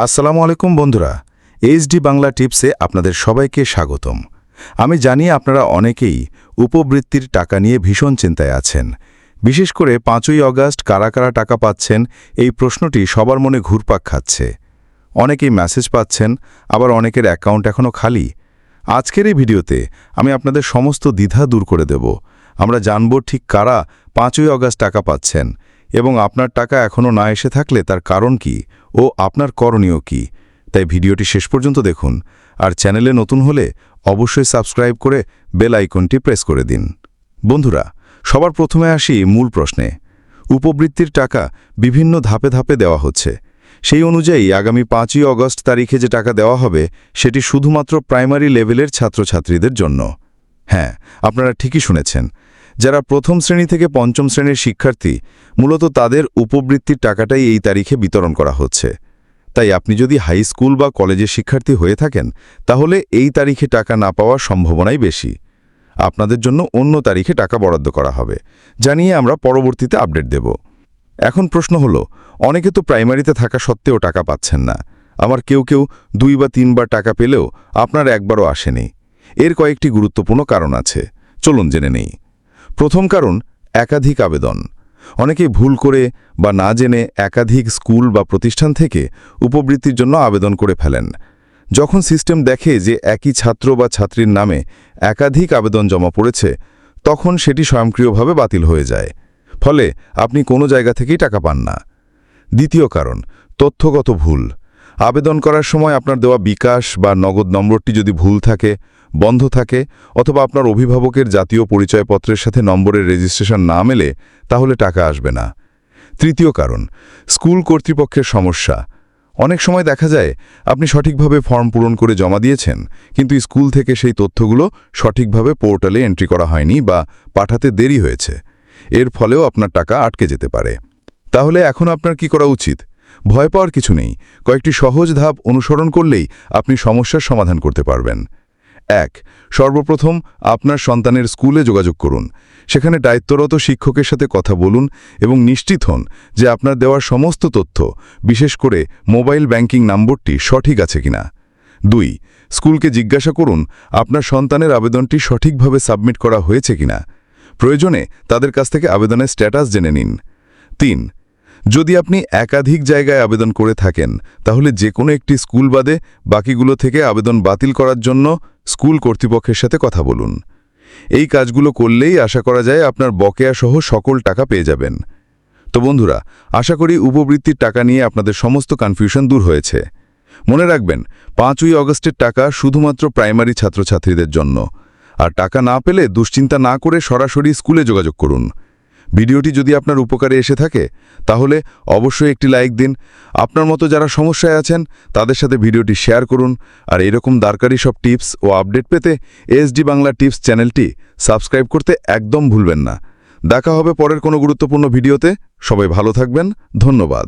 আসসালামু আলাইকুম বন্ধুরা, এইচডি বাংলা টিপসে আপনাদের সবাইকে স্বাগতম। আমি জানি আপনারা অনেকেই উপবৃত্তির টাকা নিয়ে ভীষণ চিন্তায় আছেন। বিশেষ করে ৫ই অগাস্ট কারা কারা টাকা পাচ্ছেন, এই প্রশ্নটি সবার মনে ঘুরপাক খাচ্ছে। অনেকেই মেসেজ পাচ্ছেন, আবার অনেকের অ্যাকাউন্ট এখনও খালি। আজকের এই ভিডিওতে আমি আপনাদের সমস্ত দ্বিধা দূর করে দেব। আমরা জানব ঠিক কারা ৫ই অগাস্ট টাকা পাচ্ছেন এবং আপনার টাকা এখনও না এসে থাকলে তার কারণ কি ও আপনার করণীয় কি। তাই ভিডিওটি শেষ পর্যন্ত দেখুন, আর চ্যানেলে নতুন হলে অবশ্যই সাবস্ক্রাইব করে বেল আইকনটি প্রেস করে দিন। বন্ধুরা, সবার প্রথমে আসি মূল প্রশ্নে। উপবৃত্তির টাকা বিভিন্ন ধাপে ধাপে দেওয়া হচ্ছে। সেই অনুযায়ী আগামী ৫ই অগস্ট তারিখে যে টাকা দেওয়া হবে সেটি শুধুমাত্র প্রাইমারি লেভেলের ছাত্রছাত্রীদের জন্য। হ্যাঁ, আপনারা ঠিকই শুনেছেন। যারা প্রথম শ্রেণী থেকে পঞ্চম শ্রেণীর শিক্ষার্থী, মূলত তাদের উপবৃত্তির টাকাটাই এই তারিখে বিতরণ করা হচ্ছে। তাই আপনি যদি হাই স্কুল বা কলেজের শিক্ষার্থী হয়ে থাকেন, তাহলে এই তারিখে টাকা না পাওয়ার সম্ভাবনাই বেশি। আপনাদের জন্য অন্য তারিখে টাকা বরাদ্দ করা হবে, জানিয়ে আমরা পরবর্তীতে আপডেট দেব। এখন প্রশ্ন হলো, অনেকে তো প্রাইমারিতে থাকা সত্ত্বেও টাকা পাচ্ছেন না। আমার কেউ 2 বা 3 বার টাকা পেলেও আপনার একবারও আসেনি। এর কয়েকটি গুরুত্বপূর্ণ কারণ আছে, চলুন জেনে নেই। প্রথম কারণ, একাধিক আবেদন। অনেকেই ভুল করে বা না জেনে একাধিক স্কুল বা প্রতিষ্ঠান থেকে উপবৃত্তির জন্য আবেদন করে ফেলেন। যখন সিস্টেম দেখে যে একই ছাত্র বা ছাত্রীর নামে একাধিক আবেদন জমা পড়েছে, তখন সেটি স্বয়ংক্রিয়ভাবে বাতিল হয়ে যায়। ফলে আপনি কোনো জায়গা থেকেই টাকা পান না। দ্বিতীয় কারণ, তথ্যগত ভুল। আবেদন করার সময় আপনার দেওয়া বিকাশ বা নগদ নম্বরটি যদি ভুল থাকে, বন্ধ থাকে, অথবা আপনার অভিভাবকের জাতীয় পরিচয়পত্রের সাথে নম্বরের রেজিস্ট্রেশন না মেলে, তাহলে টাকা আসবে না। তৃতীয় কারণ, স্কুল কর্তৃপক্ষের সমস্যা। অনেক সময় দেখা যায় আপনি সঠিকভাবে ফর্ম পূরণ করে জমা দিয়েছেন, কিন্তু স্কুল থেকে সেই তথ্যগুলো সঠিকভাবে পোর্টালে এন্ট্রি করা হয়নি বা পাঠাতে দেরি হয়েছে। এর ফলেও আপনার টাকা আটকে যেতে পারে। তাহলে এখন আপনার কি করা উচিত? ভয় পাওয়ার কিছু নেই। কয়েকটি সহজ ধাপ অনুসরণ করলেই আপনি সমস্যার সমাধান করতে পারবেন। ১. সর্বপ্রথম আপনার সন্তানের স্কুলে যোগাযোগ করুন। সেখানে দায়িত্বরত শিক্ষকের সাথে কথা বলুন এবং নিশ্চিত হন যে আপনার দেওয়ার সমস্ত তথ্য, বিশেষ করে মোবাইল ব্যাংকিং নম্বরটি সঠিক আছে কিনা। ২. স্কুলকে জিজ্ঞাসা করুন আপনার সন্তানের আবেদনটি সঠিকভাবে সাবমিট করা হয়েছে কিনা। প্রয়োজনে তাদের কাছ থেকে আবেদনের স্ট্যাটাস জেনে নিন। ৩. যদি আপনি একাধিক জায়গায় আবেদন করে থাকেন, তাহলে যে কোনো একটি স্কুল বাদে বাকিগুলো থেকে আবেদন বাতিল করার জন্য স্কুল কর্তৃপক্ষের সাথে কথা বলুন। এই কাজগুলো করলেই আশা করা যায় আপনার বকেয়া সহ সকল টাকা পেয়ে যাবেন। তো বন্ধুরা, আশা করি উপবৃত্তির টাকা নিয়ে আপনাদের সমস্ত কনফিউশন দূর হয়েছে। মনে রাখবেন, ৫ই অগস্টের টাকা শুধুমাত্র প্রাইমারি ছাত্রছাত্রীদের জন্য। আর টাকা না পেলে দুশ্চিন্তা না করে সরাসরি স্কুলে যোগাযোগ করুন। ভিডিওটি যদি আপনার উপকারে এসে থাকে, তাহলে অবশ্যই একটি লাইক দিন। আপনার মতো যারা সমস্যায় আছেন তাদের সাথে ভিডিওটি শেয়ার করুন। আর এরকম দরকারি সব টিপস ও আপডেট পেতে এইচডি বাংলা টিপস চ্যানেলটি সাবস্ক্রাইব করতে একদম ভুলবেন না। দেখা হবে পরের কোনো গুরুত্বপূর্ণ ভিডিওতে। সবাই ভালো থাকবেন। ধন্যবাদ।